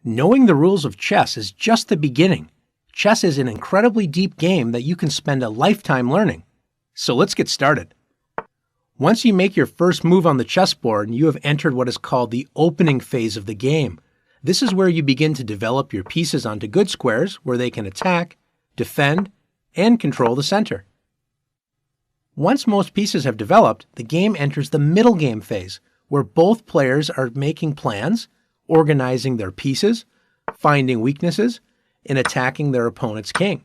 Knowing the rules of chess is just the beginning. Chess is an incredibly deep game that you can spend a lifetime learning. So let's get started. Once you make your first move on the chessboard, you have entered what is called the opening phase of the game. This is where you begin to develop your pieces onto good squares where they can attack, defend, and control the center. Once most pieces have developed, the game enters the middle game phase, where both players are making plans, organizing their pieces, finding weaknesses, and attacking their opponent's king.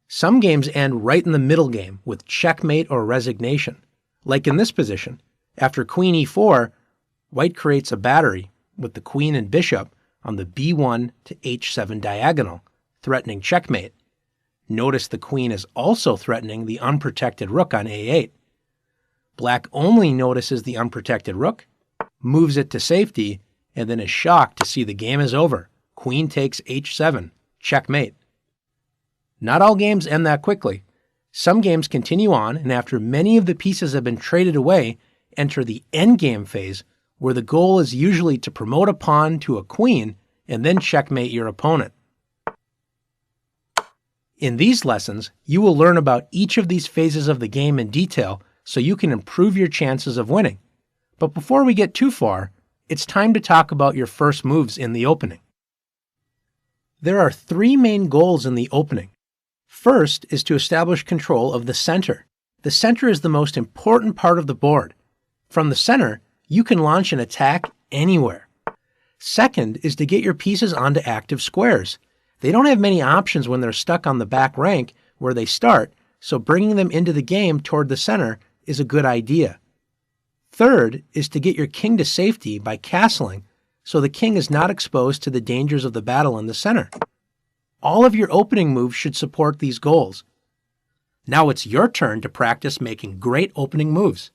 Some games end right in the middle game with checkmate or resignation. Like in this position, after queen e4, white creates a battery with the queen and bishop on the b1 to h7 diagonal, threatening checkmate. Notice the queen is also threatening the unprotected rook on a8. Black only notices the unprotected rook, moves it to safety, and then is shocked to see the game is over. Queen takes h7, checkmate. Not all games end that quickly. Some games continue on, and after many of the pieces have been traded away, enter the endgame phase, where the goal is usually to promote a pawn to a queen and then checkmate your opponent. In these lessons, you will learn about each of these phases of the game in detail so you can improve your chances of winning. But before we get too far, it's time to talk about your first moves in the opening. There are three main goals in the opening. First is to establish control of the center. The center is the most important part of the board. From the center, you can launch an attack anywhere. Second is to get your pieces onto active squares. They don't have many options when they're stuck on the back rank where they start, so bringing them into the game toward the center is a good idea. Third is to get your king to safety by castling, so the king is not exposed to the dangers of the battle in the center. All of your opening moves should support these goals. Now it's your turn to practice making great opening moves.